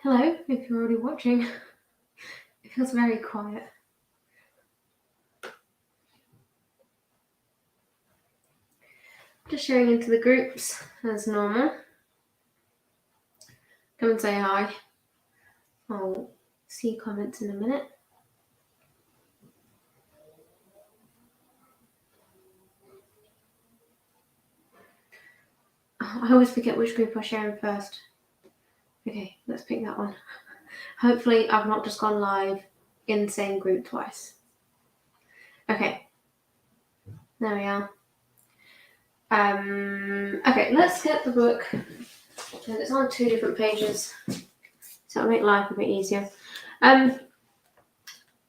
Hello, if you're already watching. It feels very quiet. Just sharing into the groups as normal. Come and say hi. I'll see comments in a minute. I always forget which group I share in first. Okay, let's pick that one. Hopefully I've not just gone live in the same group twice. Okay, there we are. Okay, let's get the book. And it's on 2 different pages, so it'll make life a bit easier. I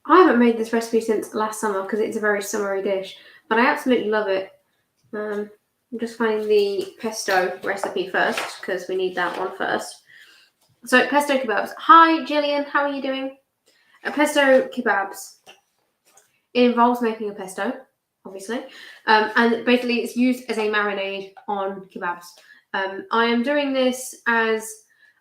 haven't made this recipe since last summer because it's a very summery dish, but I absolutely love it. I'm just finding the pesto recipe first because we need that one first. So pesto kebabs. Hi Gillian, how are you doing? Pesto kebabs. It involves making a pesto, obviously, and basically it's used as a marinade on kebabs. I am doing this as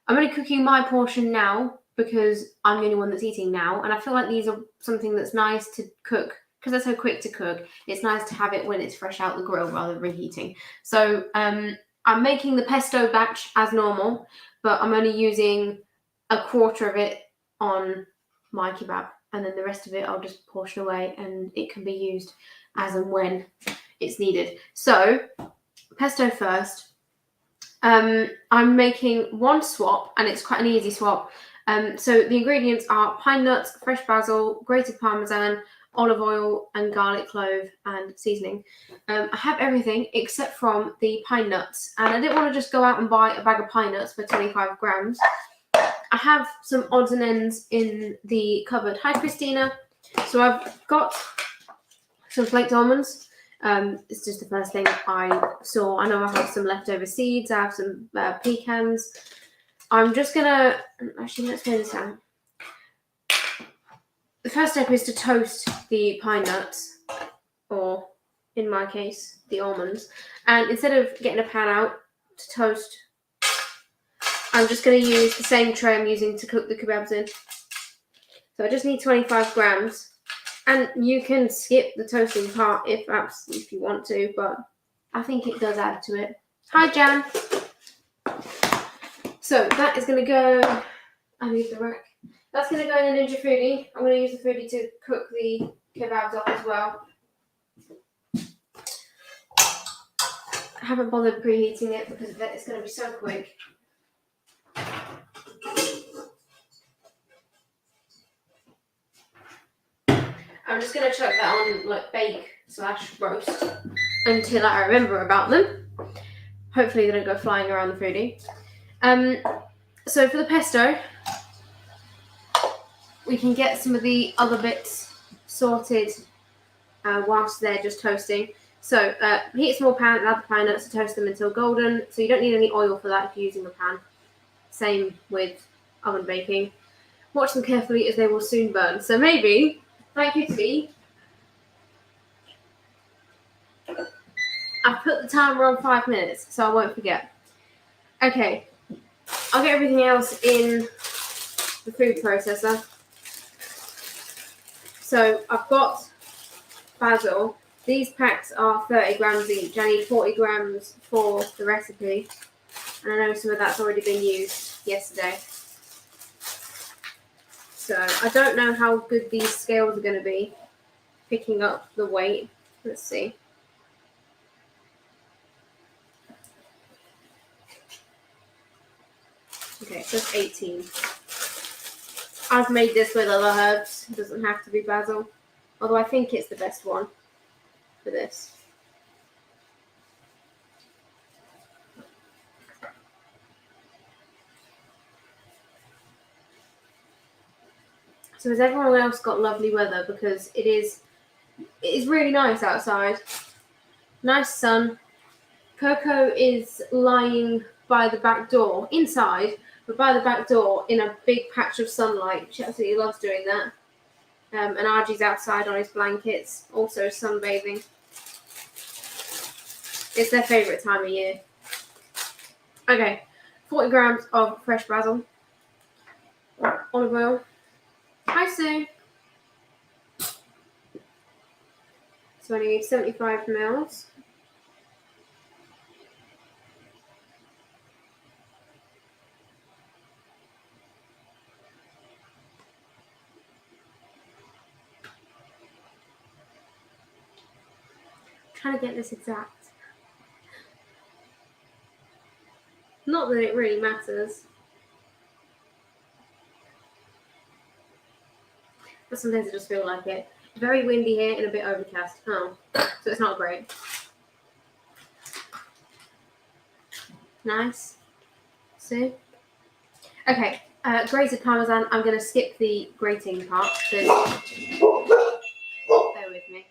I'm only cooking my portion now because I'm the only one that's eating now, and I feel like these are something that's nice to cook because they're so quick to cook. It's nice to have it when it's fresh out the grill rather than reheating. So I'm making the pesto batch as normal, but I'm only using a quarter of it on my kebab, and then the rest of it I'll just portion away and it can be used as and when it's needed. So pesto first. I'm making one swap, and it's quite an easy swap. So the ingredients are pine nuts, fresh basil, grated parmesan, olive oil, and garlic clove and seasoning. I have everything except from the pine nuts, and I didn't want to just go out and buy a bag of pine nuts for 25 grams. I have some odds and ends in the cupboard. Hi Christina. So I've got some flaked almonds. It's just the first thing I saw. I know I have some leftover seeds. I have some pecans. I'm just gonna actually let's lay this down. The first step is to toast the pine nuts, or in my case, the almonds. And instead of getting a pan out to toast, I'm just going to use the same tray I'm using to cook the kebabs in. So I just need 25 grams. And you can skip the toasting part if you want to, but I think it does add to it. Hi, Jan. So that is going to go. I need the rack. That's going to go in the Ninja Foodie. I'm going to use the Foodie to cook the kebabs up as well. I haven't bothered preheating it because it's going to be so quick. I'm just going to chuck that on like bake/roast until I remember about them. Hopefully they don't go flying around the foodie. So for the pesto, we can get some of the other bits sorted whilst they're just toasting. So heat a small pan and add the pine nuts to toast them until golden. So you don't need any oil for that if you're using a pan. Same with oven baking. Watch them carefully as they will soon burn. So maybe, thank you to me, I've put the timer on 5 minutes so I won't forget. Okay, I'll get everything else in the food processor. So I've got basil. These packs are 30 grams each. I need 40 grams for the recipe. And I know some of that's already been used yesterday. So I don't know how good these scales are going to be picking up the weight. Let's see. Okay, so it's 18. I've made this with other herbs. It doesn't have to be basil. Although I think it's the best one for this. So has everyone else got lovely weather? Because it is really nice outside. Nice sun. Coco is lying by the back door, inside, but by the back door in a big patch of sunlight. She absolutely loves doing that. And Archie's outside on his blankets, also sunbathing. It's their favourite time of year. Okay, 40 grams of fresh basil. olive oil. Hi, Sue. So I need 75 mils. Trying to get this exact. Not that it really matters. But sometimes I just feel like it. Very windy here and a bit overcast. Oh, so it's not great. Nice. See? Okay, grated parmesan. I'm going to skip the grating part. So bear with me.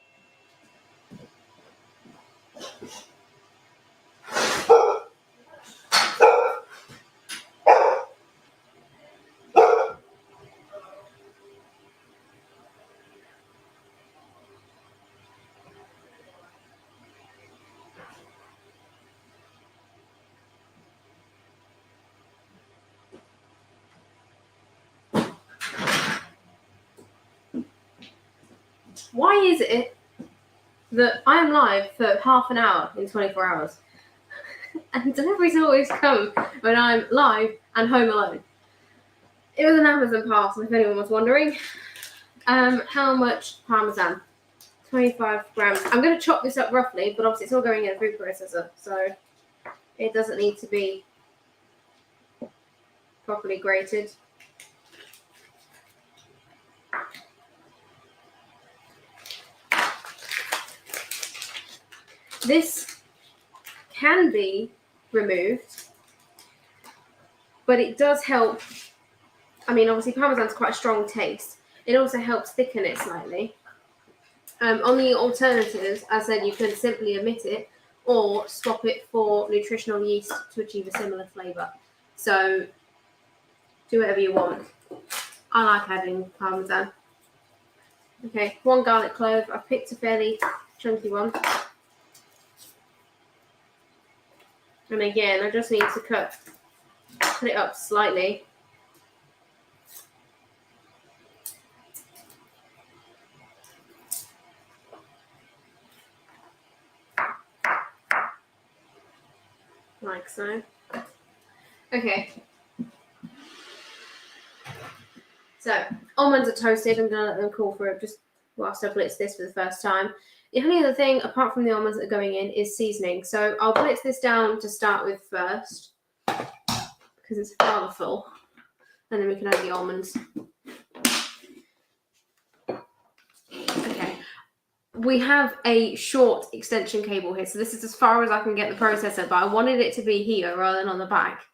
Why is it that I am live for half an hour in 24 hours? And deliveries always come when I'm live and home alone. It was an Amazon parcel, if anyone was wondering. How much parmesan? 25 grams. I'm going to chop this up roughly, but obviously it's all going in a food processor, so it doesn't need to be properly grated. This can be removed, but it does help. I mean, obviously parmesan's quite a strong taste. It also helps thicken it slightly. On the alternatives, as I said, you can simply omit it or swap it for nutritional yeast to achieve a similar flavour. So do whatever you want. I like adding parmesan. Okay, 1 garlic clove. I've picked a fairly chunky one. And again, I just need to cut it up slightly. Like so. Okay. So, almonds are toasted. I'm going to let them cool for it just whilst I blitz this for the first time. The only other thing, apart from the almonds that are going in, is seasoning. So, I'll blitz this down to start with first because it's rather full. And then we can add the almonds. Okay. We have a short extension cable here. So, this is as far as I can get the processor. But I wanted it to be here rather than on the back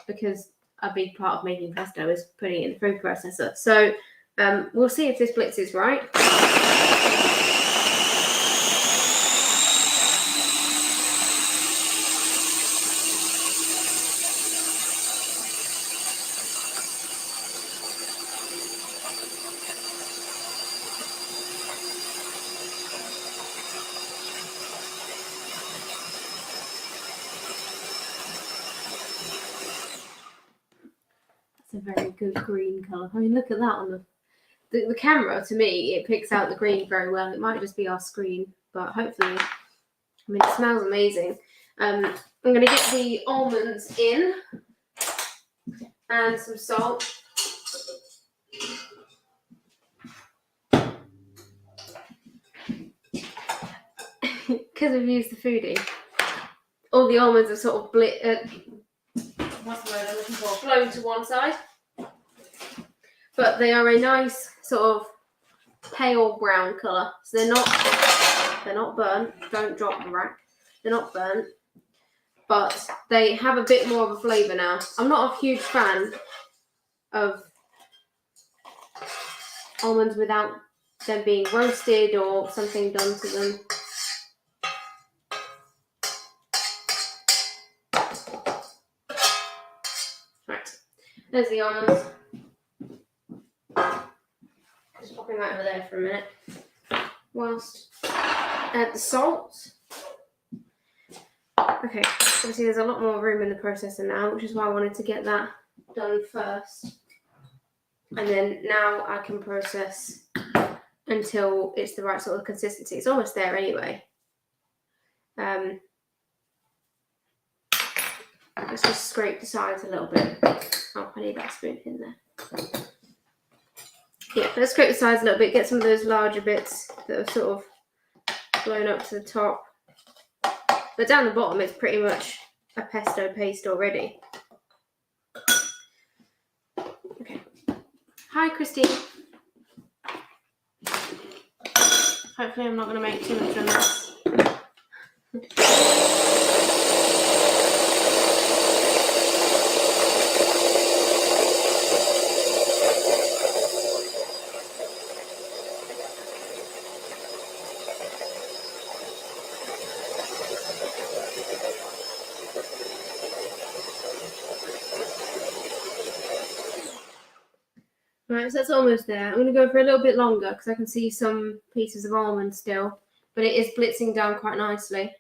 because a big part of making pesto is putting it in the food processor. So we'll see if this blitz is right. That's a very good green colour. I mean, look at that on the camera. To me, it picks out the green very well. It might just be our screen, but hopefully, I mean, it smells amazing. I'm going to get the almonds in and some salt. Because we've used the foodie, all the almonds are sort of what's the word I'm looking for? Blown to one side. But they are a nice sort of pale brown colour. So they're not burnt. Don't drop the rack. They're not burnt. But they have a bit more of a flavour now. I'm not a huge fan of almonds without them being roasted or something done to them. Right, there's the almonds. Just popping that over there for a minute. Whilst add the salt. Okay, obviously there's a lot more room in the processor now, which is why I wanted to get that done first. And then now I can process until it's the right sort of consistency. It's almost there anyway. Let's just scrape the sides a little bit. Oh, I need that spoon in there. Yeah, let's scrape the sides a little bit, get some of those larger bits that are sort of blown up to the top. But down the bottom, it's pretty much a pesto paste already. Okay. Hi, Christine. Hopefully I'm not going to make too much of this. Right, so that's almost there. I'm going to go for a little bit longer because I can see some pieces of almond still, but it is blitzing down quite nicely.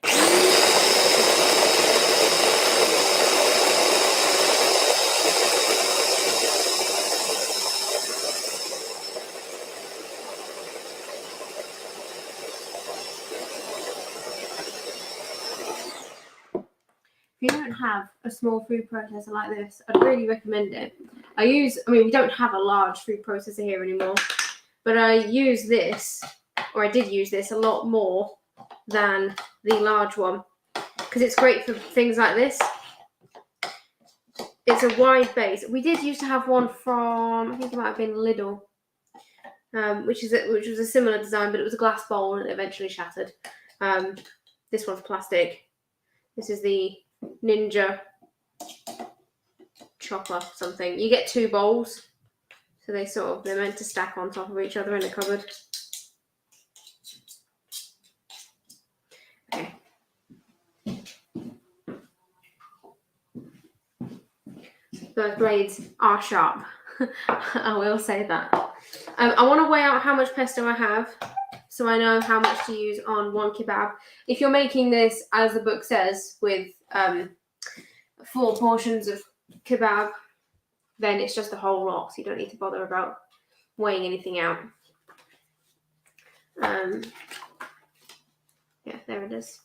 If you don't have a small food processor like this, I'd really recommend it. We don't have a large food processor here anymore, but I use this, or I did use this a lot more than the large one, because it's great for things like this. It's a wide base. We did used to have one from, I think it might have been Lidl, which was a similar design, but it was a glass bowl and it eventually shattered. This one's plastic. This is the Ninja chopper something. You get 2 bowls, so they're meant to stack on top of each other in a cupboard. Okay. Those blades are sharp. I will say that. I want to weigh out how much pesto I have, so I know how much to use on 1 kebab. If you're making this, as the book says, with 4 portions of kebab, then it's just a whole lot, so you don't need to bother about weighing anything out. Yeah, there it is.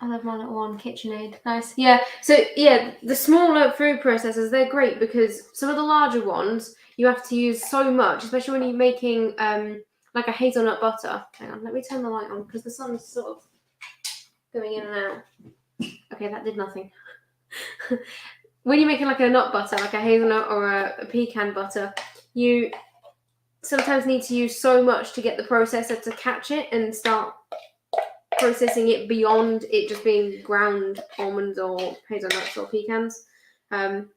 I love my little one, KitchenAid. Nice. Yeah, so yeah, the smaller food processors, they're great because some of the larger ones, you have to use so much, especially when you're making like a hazelnut butter. Hang on, let me turn the light on because the sun's sort of going in and out. Okay, that did nothing. When you're making like a nut butter, like a hazelnut or a pecan butter, you sometimes need to use so much to get the processor to catch it and start processing it beyond it just being ground almonds or hazelnuts or pecans, to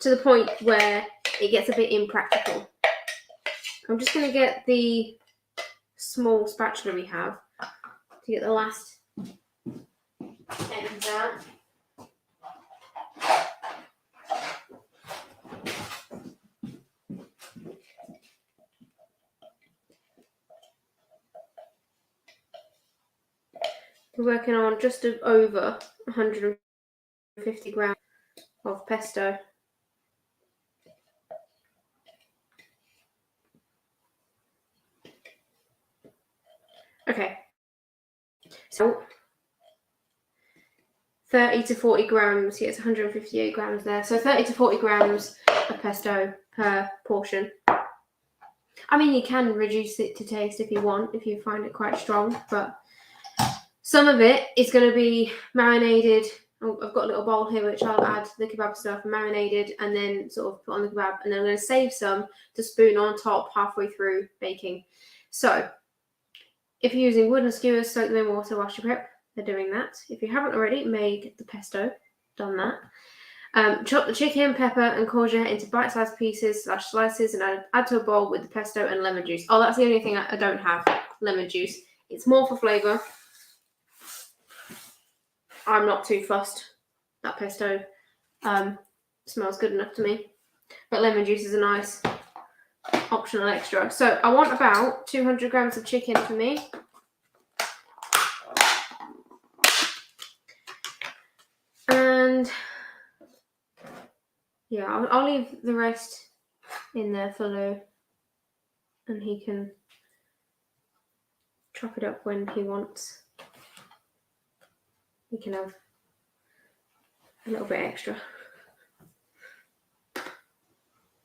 the point where it gets a bit impractical. I'm just going to get the small spatula we have to get the last ends out. We're working on just over 150 grams of pesto. Okay, so 30 to 40 grams, yeah, it's 158 grams there. So 30 to 40 grams of pesto per portion. I mean, you can reduce it to taste if you want, if you find it quite strong, but some of it is going to be marinated. Oh, I've got a little bowl here which I'll add the kebab stuff, marinated, and then sort of put on the kebab, and then I'm going to save some to spoon on top halfway through baking. So if you're using wooden skewers, soak them in water whilst you prep. They're doing that. If you haven't already made the pesto, done that. Chop the chicken, pepper, and courgette into bite-sized pieces / slices, and add to a bowl with the pesto and lemon juice. Oh, that's the only thing I don't have, lemon juice. It's more for flavour. I'm not too fussed. That pesto smells good enough to me. But lemon juice is a nice optional extra. So I want about 200 grams of chicken for me. And yeah, I'll leave the rest in there for Lou, and he can chop it up when he wants. He can have a little bit extra.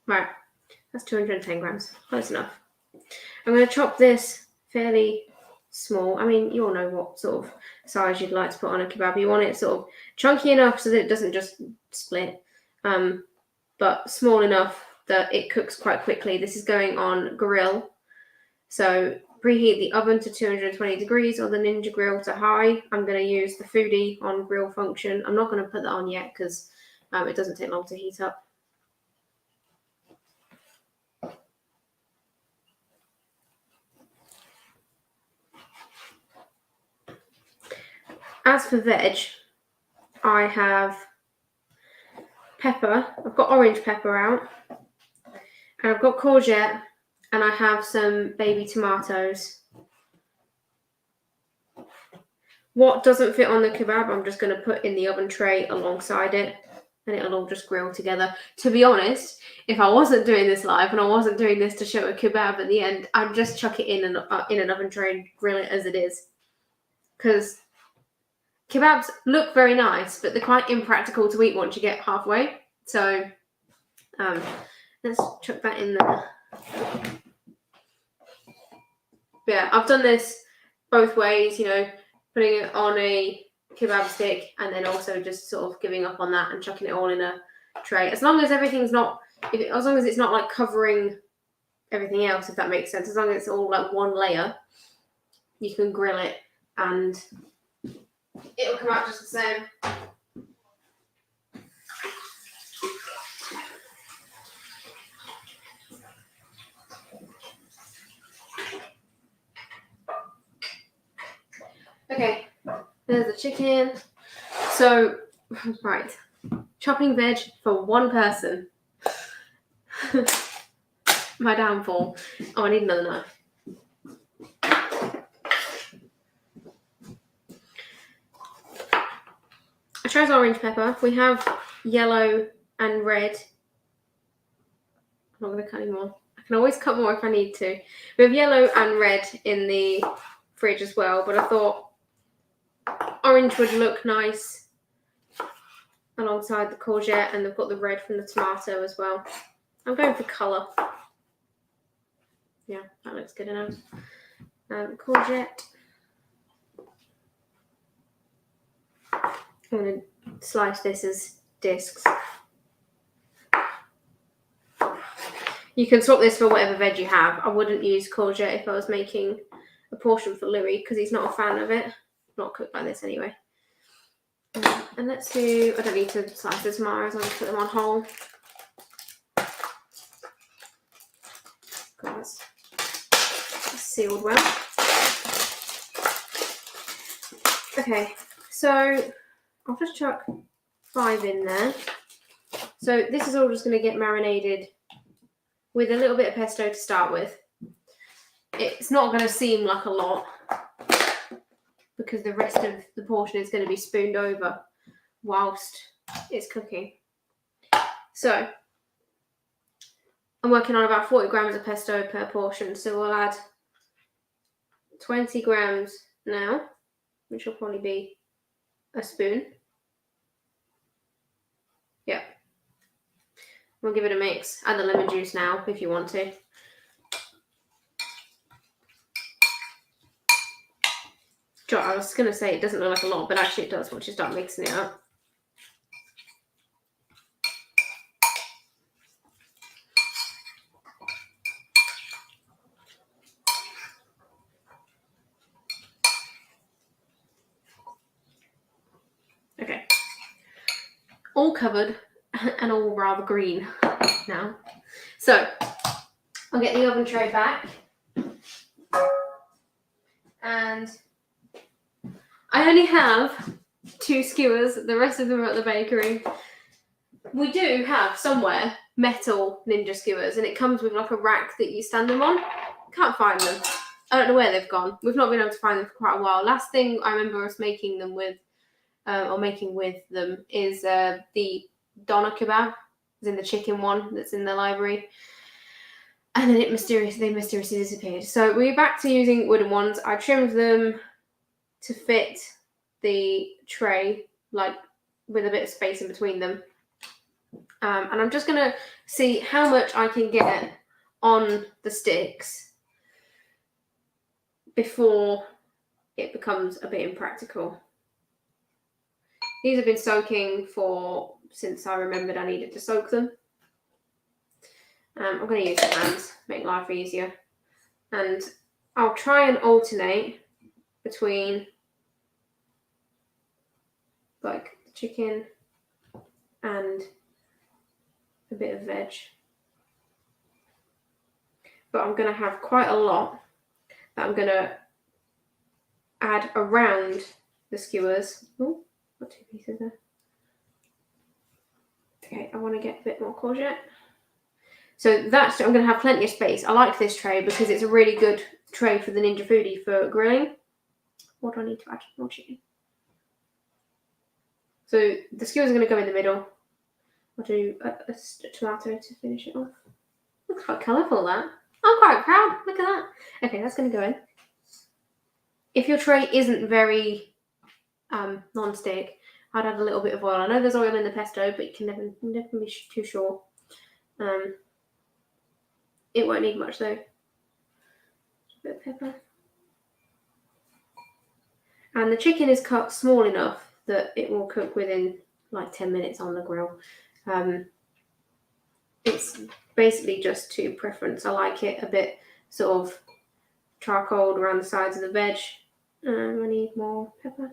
Right, that's 210 grams, close enough. I'm going to chop this fairly small. I mean, you all know what sort of size you'd like to put on a kebab. You want it sort of chunky enough so that it doesn't just split, but small enough that it cooks quite quickly. This is going on grill, so preheat the oven to 220 degrees or the Ninja grill to high. I'm going to use the Foodie on grill function. I'm not going to put that on yet because it doesn't take long to heat up. As for veg, I have pepper. I've got orange pepper out, and I've got courgette, and I have some baby tomatoes. What doesn't fit on the kebab, I'm just going to put in the oven tray alongside it, and it'll all just grill together. To be honest, if I wasn't doing this live and I wasn't doing this to show a kebab at the end, I'd just chuck it in an oven tray and grill it as it is. Because kebabs look very nice, but they're quite impractical to eat once you get halfway. So let's chuck that in there. Yeah, I've done this both ways, you know, putting it on a kebab stick and then also just sort of giving up on that and chucking it all in a tray. As long as everything's not, as long as it's not like covering everything else, if that makes sense. As long as it's all like one layer, you can grill it and it'll come out just the same. Okay, there's the chicken. So, right, chopping veg for one person. My downfall. Oh, I need another knife. I chose orange pepper. We have yellow and red. I'm not going to cut any more. I can always cut more if I need to. We have yellow and red in the fridge as well, but I thought orange would look nice alongside the courgette, and they've got the red from the tomato as well. I'm going for colour. Yeah, that looks good enough. Courgette. I'm going to slice this as discs. You can swap this for whatever veg you have. I wouldn't use courgette if I was making a portion for Louis because he's not a fan of it. Not cooked like this anyway. And let's do, I don't need to slice the tomatoes, I'll just put them on whole. That's sealed well. Okay, so I'll just chuck 5 in there. So this is all just going to get marinated with a little bit of pesto to start with. It's not going to seem like a lot because the rest of the portion is going to be spooned over whilst it's cooking. So I'm working on about 40 grams of pesto per portion, so we'll add 20 grams now, which will probably be a spoon. Yeah. We'll give it a mix. Add the lemon juice now if you want to. I was going to say it doesn't look like a lot, but actually it does once you start mixing it up. Okay. All covered and all rather green now. So I'll get the oven tray back. And I only have 2 skewers. The rest of them are at the bakery. We do have somewhere metal Ninja skewers, and it comes with like a rack that you stand them on. Can't find them. I don't know where they've gone. We've not been able to find them for quite a while. Last thing I remember us making them with, or making with them, is the doner kebab. as in the chicken one that's in the library. And then they mysteriously disappeared. So we're back to using wooden ones. I trimmed them to fit the tray, like with a bit of space in between them. And I'm just going to see how much I can get on the sticks before it becomes a bit impractical. These have been soaking since I remembered I needed to soak them. I'm going to use the hands, make life easier. And I'll try and alternate between like the chicken and a bit of veg. But I'm going to have quite a lot that I'm going to add around the skewers. Oh, got 2 pieces there. Okay, I want to get a bit more courgette. So I'm going to have plenty of space. I like this tray because it's a really good tray for the Ninja Foodie for grilling. What do I need to add? More chicken. So the skewers are going to go in the middle. I'll do a tomato to finish it off. Looks quite colourful, that. I'm quite proud. Look at that. Okay, that's going to go in. If your tray isn't very non-stick, I'd add a little bit of oil. I know there's oil in the pesto, but you can never be too sure. It won't need much though. A bit of pepper. And the chicken is cut small enough that it will cook within like 10 minutes on the grill. It's basically just to preference. I like it a bit sort of charcoal around the sides of the veg. I need more pepper.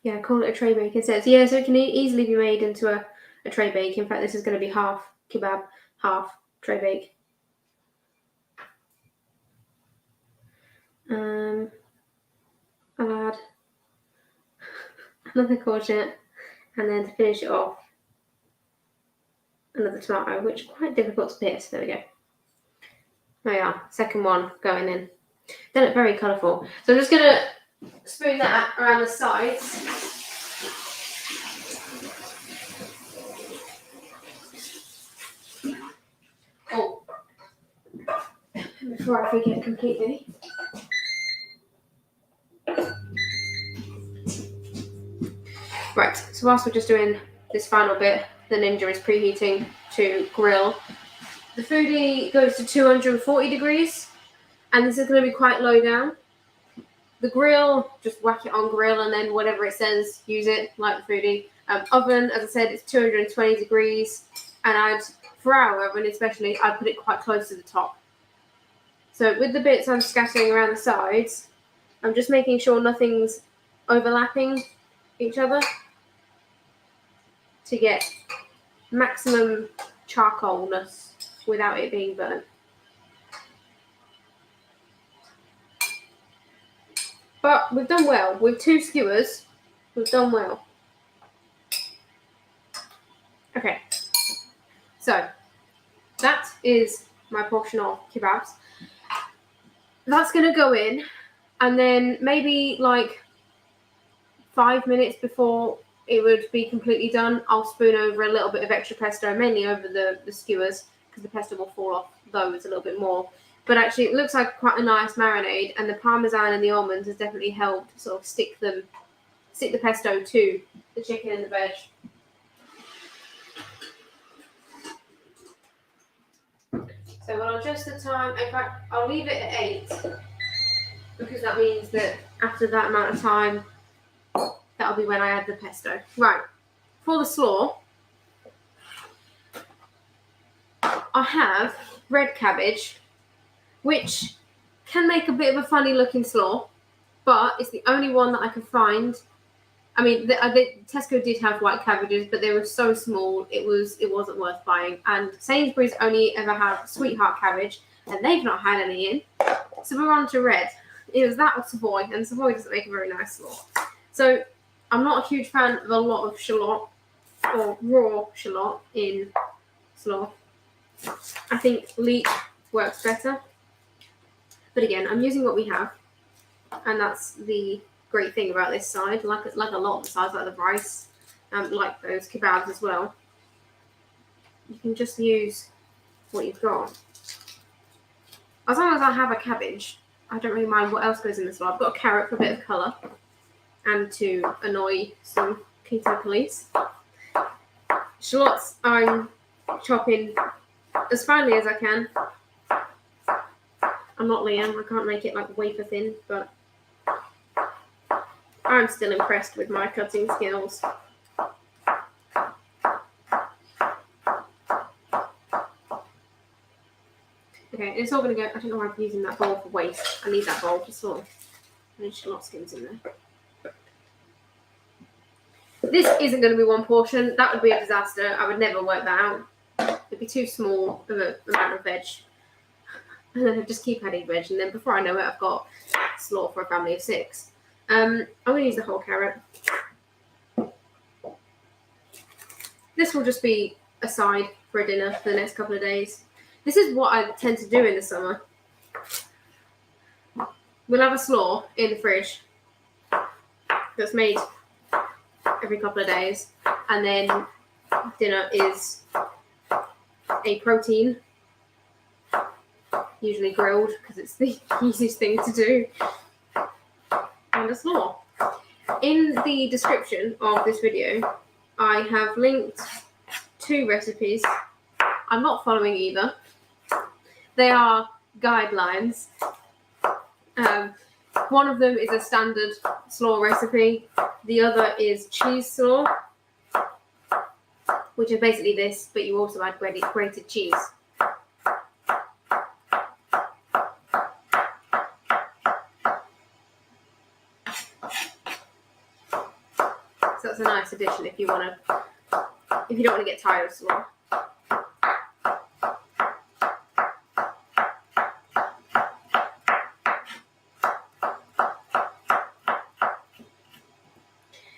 Yeah, call it a tray bake, it says. Yeah, so it can easily be made into a tray bake. In fact, this is going to be half kebab, half tray bake. I'll add another courgette, and then to finish it off, another tomato, which is quite difficult to pierce. There we go. There we are, second one going in. They look very colourful. So I'm just going to spoon that around the sides. Oh, before I forget completely. Right, so whilst we're just doing this final bit, the Ninja is preheating to grill. The Foodie goes to 240 degrees, and this is going to be quite low down. The grill, just whack it on grill, and then whatever it says, use it, like the Foodie. Oven, as I said, it's 220 degrees, and for our oven especially, I put it quite close to the top. So with the bits I'm scattering around the sides, I'm just making sure nothing's overlapping each other to get maximum charcoalness without it being burnt. But we've done well. With 2 skewers, we've done well. Okay. So, that is my portion of kebabs. That's going to go in, and then maybe like 5 minutes before it would be completely done, I'll spoon over a little bit of extra pesto, mainly over the skewers, because the pesto will fall off those a little bit more. But actually, it looks like quite a nice marinade, and the parmesan and the almonds has definitely helped sort of stick the pesto to the chicken and the veg. So we'll adjust the time. In fact, I'll leave it at 8, because that means that after that amount of time, that'll be when I add the pesto. Right, for the slaw, I have red cabbage, which can make a bit of a funny looking slaw, but it's the only one that I could find. I mean, Tesco did have white cabbages, but they were so small, it wasn't worth buying. And Sainsbury's only ever have sweetheart cabbage, and they've not had any in. So we're on to red. It was that or Savoy, and Savoy doesn't make a very nice slaw. So I'm not a huge fan of a lot of shallot or raw shallot in slaw. I think leek works better. But again, I'm using what we have, and that's the great thing about this side. Like a lot of the sides, like the rice, like those kebabs as well. You can just use what you've got. As long as I have a cabbage, I don't really mind what else goes in this one. I've got a carrot for a bit of colour and to annoy some keto police. Shallots I'm chopping as finely as I can. I'm not Liam, I can't make it like wafer thin, but I'm still impressed with my cutting skills. Okay, it's all going to go. I don't know why I'm using that bowl for waste. I need that bowl for slaw. There's shallot skins in there. This isn't going to be one portion. That would be a disaster. I would never work that out. It'd be too small of an amount of veg. And then I'd just keep adding veg. And then before I know it, I've got slaw for a family of 6. I'm going to use the whole carrot. This will just be a side for a dinner for the next couple of days. This is what I tend to do in the summer. We'll have a slaw in the fridge that's made every couple of days, and then dinner is a protein, usually grilled because it's the easiest thing to do, and a slaw. In the description of this video, I have linked 2 recipes. I'm not following either. They are guidelines. One of them is a standard slaw recipe. The other is cheese slaw, which is basically this, but you also add grated cheese. So that's a nice addition if you don't want to get tired of slaw.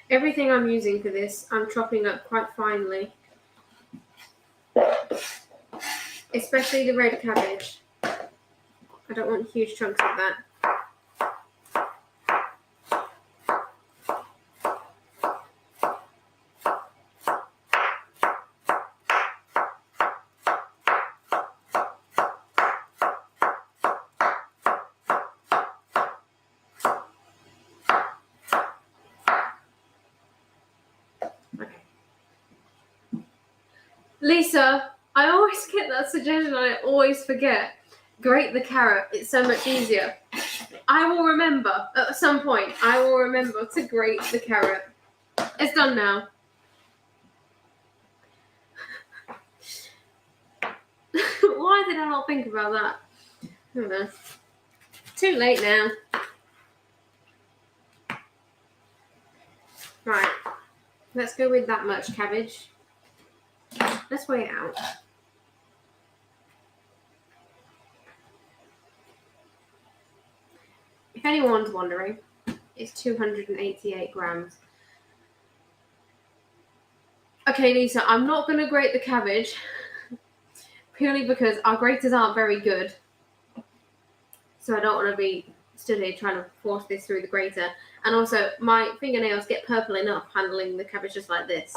Everything I'm using for this, I'm chopping up quite finely. Especially the red cabbage. I don't want huge chunks of that. Lisa, I always get that suggestion and I always forget. Grate the carrot, it's so much easier. I will remember, at some point, I will remember to grate the carrot. It's done now. Why did I not think about that? I don't know. Too late now. Right, let's go with that much cabbage. Let's weigh it out. If anyone's wondering, it's 288 grams. Okay, Lisa, I'm not going to grate the cabbage purely because our graters aren't very good. So I don't want to be stood here trying to force this through the grater. And also, my fingernails get purple enough handling the cabbage just like this.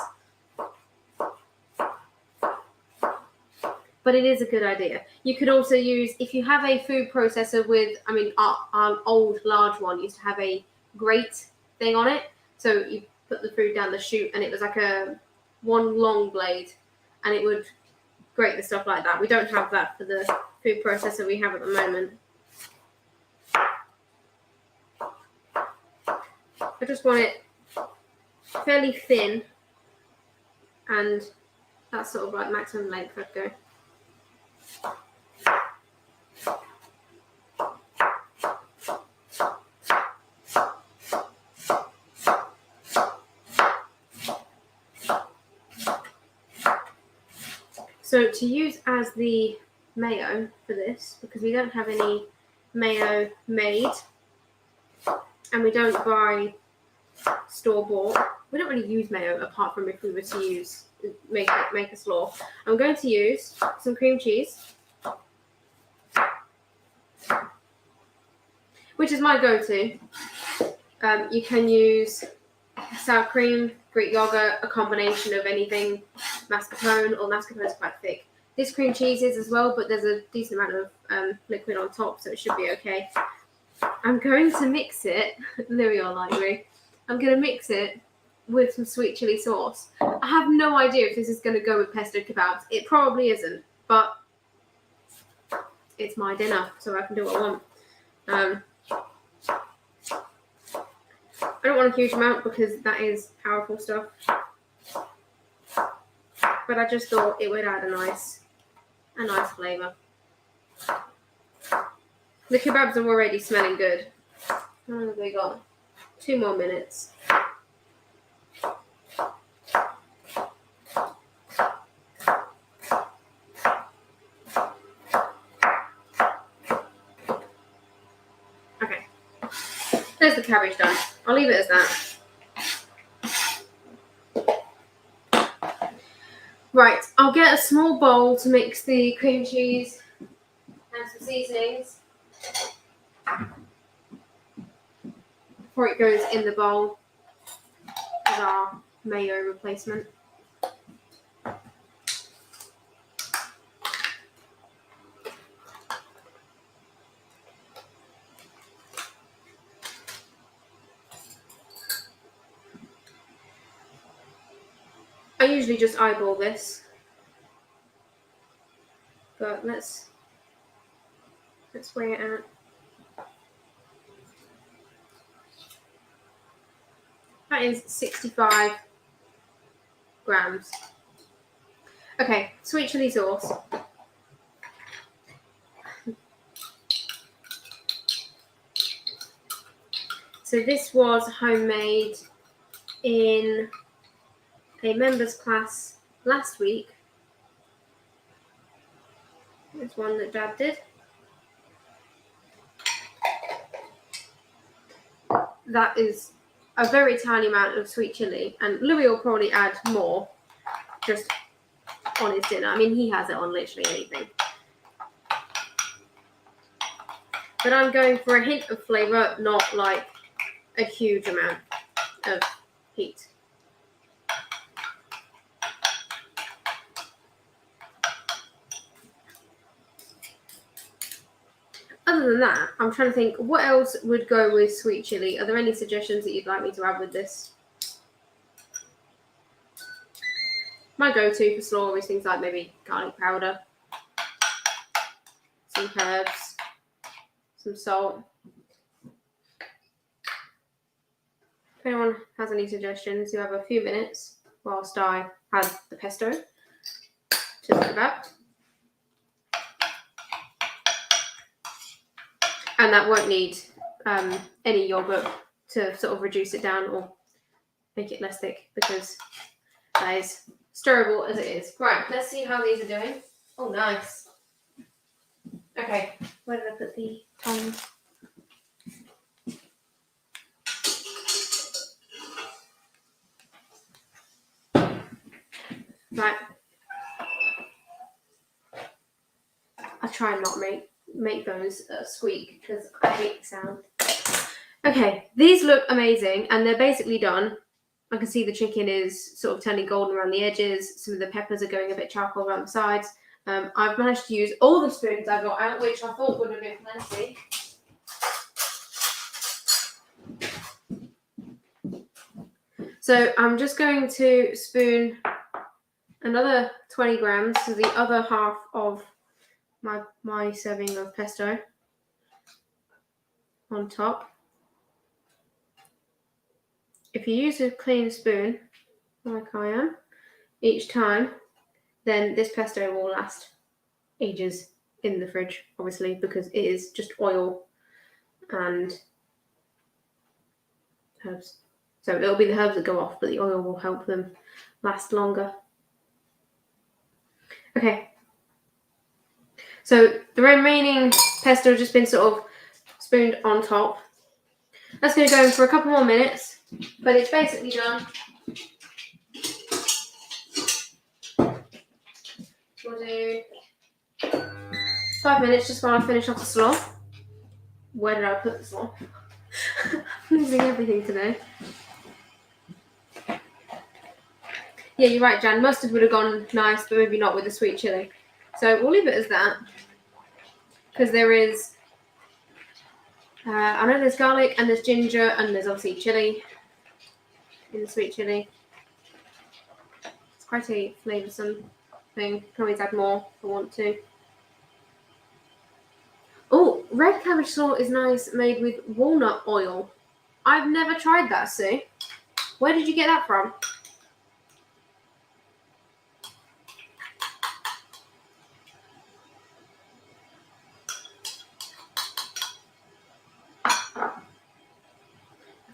But it is a good idea. You could also use, if you have a food processor with, our old large one used to have a grate thing on it. So you put the food down the chute and it was like one long blade and it would grate the stuff like that. We don't have that for the food processor we have at the moment. I just want it fairly thin, and that's sort of like maximum length I'd go. So to use as the mayo for this, because we don't have any mayo made and we don't buy store-bought, we don't really use mayo apart from if we were to make a slaw. I'm going to use some cream cheese. which is my go-to. You can use sour cream, Greek yogurt, a combination of anything, mascarpone, or mascarpone is quite thick. This cream cheese is as well, but there's a decent amount of liquid on top, so it should be okay. I'm going to mix it. Louis will like me. I'm going to mix it with some sweet chili sauce. I have no idea if this is going to go with pesto kebabs. It probably isn't, but it's my dinner, so I can do what I want. I don't want a huge amount because that is powerful stuff. But I just thought it would add a nice flavour. The kebabs are already smelling good. How long have we got? 2 more minutes. Okay. There's the cabbage done. I'll leave it as that. Right, I'll get a small bowl to mix the cream cheese and some seasonings before it goes in the bowl as our mayo replacement. I usually just eyeball this, but let's weigh it out. That is 65 grams. Okay, sweet chili sauce. So this was homemade in a members class last week. There's one that Dad did. That is a very tiny amount of sweet chili, and Louis will probably add more just on his dinner. I mean, he has it on literally anything. But I'm going for a hint of flavour, not like a huge amount of heat. Other than that, I'm trying to think what else would go with sweet chili. Are there any suggestions that you'd like me to add with this? My go-to for slaw is things like maybe garlic powder, some herbs, some salt. If anyone has any suggestions, you have a few minutes whilst I add the pesto to the kebab. And that won't need any yogurt to sort of reduce it down or make it less thick, because that is stirrable as it is. Right, let's see how these are doing. Oh, nice. Okay, where did I put the tongs? Right. I try and not make those squeak because I hate the sound. Okay, these look amazing and they're basically done. I can see the chicken is sort of turning golden around the edges. Some of the peppers are going a bit charcoal around the sides. I've managed to use all the spoons I got out, which I thought would have been plenty. So I'm just going to spoon another 20 grams to the other half of my serving of pesto on top. If you use a clean spoon, like I am, each time, then this pesto will last ages in the fridge, obviously, because it is just oil and herbs. So it'll be the herbs that go off, but the oil will help them last longer. Okay. So the remaining pesto has just been sort of spooned on top. That's going to go in for a couple more minutes, but it's basically done. We'll do 5 minutes just while I finish off the slaw. Where did I put this on? I'm losing everything today. Yeah, you're right, Jan. Mustard would have gone nice, but maybe not with the sweet chili. So we'll leave it as that. Because there is, I know there's garlic and there's ginger and there's obviously chili in the sweet chili. It's quite a flavoursome thing. Can always add more if I want to. Oh, red cabbage slaw is nice, made with walnut oil. I've never tried that, Sue. Where did you get that from? A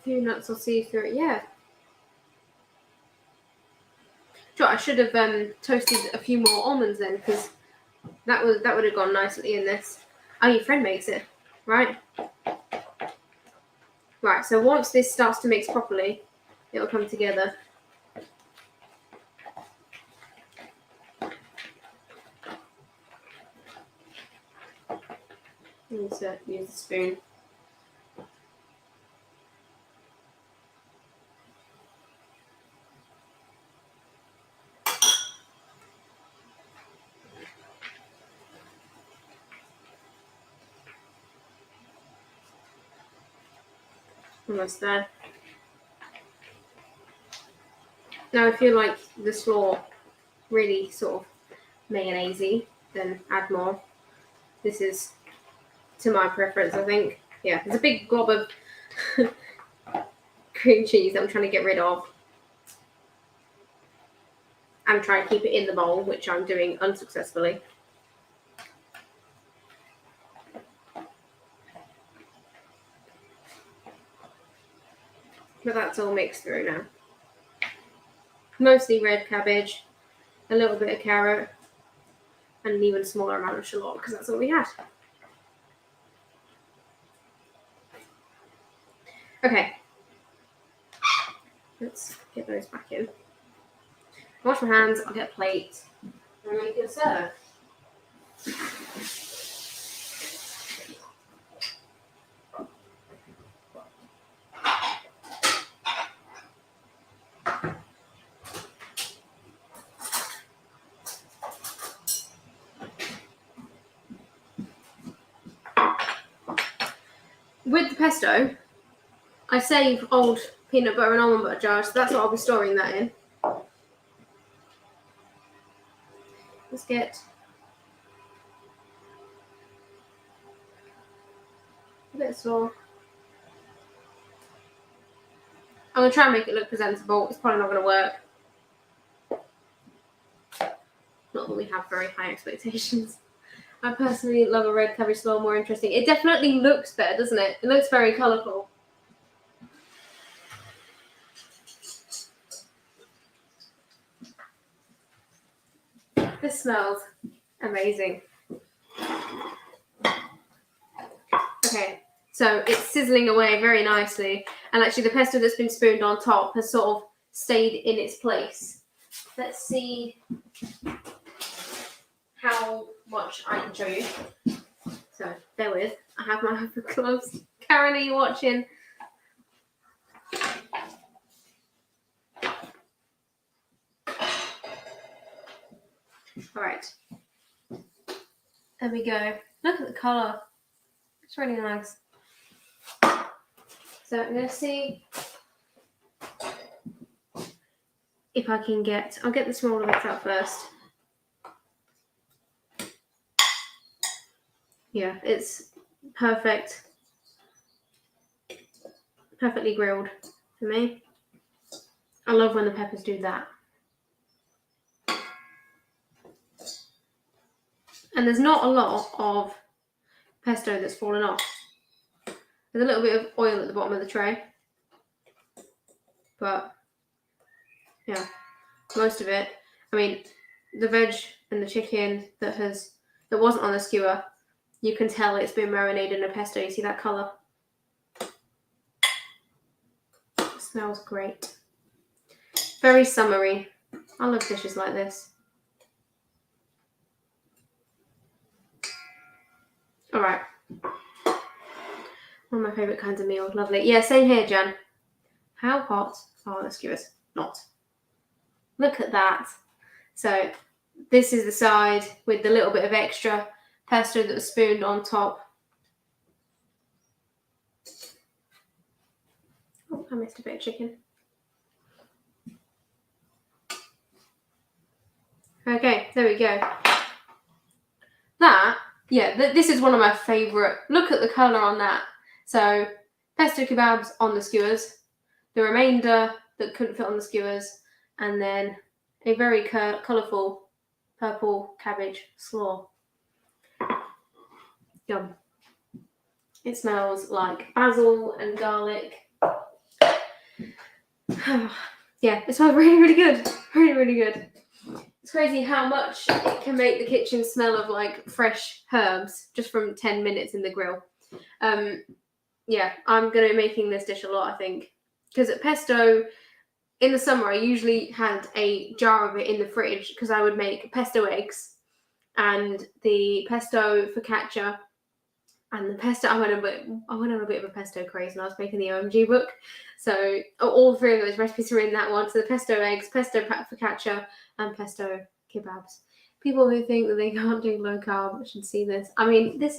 few nuts will see through it, yeah. Sure, I should have toasted a few more almonds then, because that would have gone nicely in this. Oh, your friend makes it, right? Right, so once this starts to mix properly, it'll come together. I need to use the spoon. Almost there. Now, if you like the slaw really sort of mayonnaise-y, then add more. This is to my preference, I think. Yeah, there's a big glob of cream cheese that I'm trying to get rid of. I'm trying to keep it in the bowl, which I'm doing unsuccessfully. But that's all mixed through now. Mostly red cabbage, a little bit of carrot, and an even smaller amount of shallot, because that's all we had. Okay. Let's get those back in. Wash my hands, I'll get a plate, and we can serve. With the pesto, I save old peanut butter and almond butter jars, so that's what I'll be storing that in. Let's get a bit of slaw. I'm going to try and make it look presentable. It's probably not going to work. Not that we have very high expectations. I personally love a red cabbage slaw, more interesting. It definitely looks better, doesn't it? It looks very colourful. This smells amazing. Okay, so it's sizzling away very nicely. And actually the pesto that's been spooned on top has sort of stayed in its place. Let's see how much I can show you. So, bear with. I have my open gloves. Karen, are you watching? Alright. There we go. Look at the colour. It's really nice. So I'm going to see if I can get... I'll get the smaller bits out first. Yeah, it's perfect. Perfectly grilled for me. I love when the peppers do that. And there's not a lot of pesto that's fallen off. There's a little bit of oil at the bottom of the tray. But, yeah, most of it. I mean, the veg and the chicken that wasn't on the skewer, you can tell it's been marinated in a pesto. You see that colour? It smells great. Very summery. I love dishes like this. Alright. One of my favourite kinds of meal. Lovely. Yeah, same here, Jen. How hot are the skewers? Not. Look at that. So this is the side with the little bit of extra pesto that was spooned on top. Oh, I missed a bit of chicken. Okay, there we go. That, yeah, this is one of my favourite. Look at the colour on that. So, pesto kebabs on the skewers, the remainder that couldn't fit on the skewers, and then a very colourful purple cabbage slaw. Yum. It smells like basil and garlic. Yeah, it smells really, really good. Really, really good. It's crazy how much it can make the kitchen smell of like fresh herbs just from 10 minutes in the grill. Yeah, I'm going to be making this dish a lot, I think. Because at pesto, in the summer, I usually had a jar of it in the fridge because I would make pesto eggs and the pesto focaccia and the pesto. I went on a bit of a pesto craze when I was making the OMG book. So all three of those recipes are in that one. So the pesto eggs, pesto focaccia, and pesto kebabs. People who think that they can't do low carb should see this. I mean, this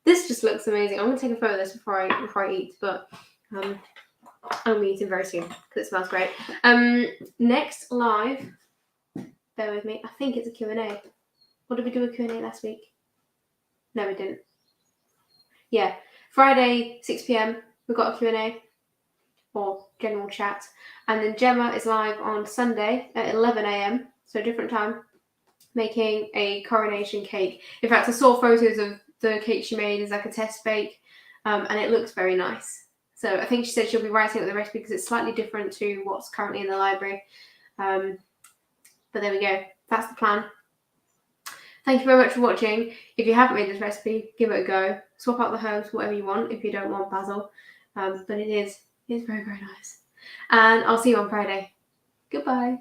just looks amazing. I'm gonna take a photo of this before I eat, but I'll be eating very soon because it smells great. Next live, bear with me. I think it's a Q&A. What did we do a Q&A last week? No, we didn't. Yeah, Friday 6 p.m. we've got a Q&A or general chat, and then Gemma is live on Sunday at 11 a.m. so different time, making a coronation cake. In fact, I saw photos of the cake she made as like a test bake, and it looks very nice. So I think she said she'll be writing up the recipe because it's slightly different to what's currently in the library. But there we go. That's the plan. Thank you very much for watching. If you haven't made this recipe, give it a go. Swap out the herbs, whatever you want, if you don't want basil. But it is very, very nice. And I'll see you on Friday. Goodbye.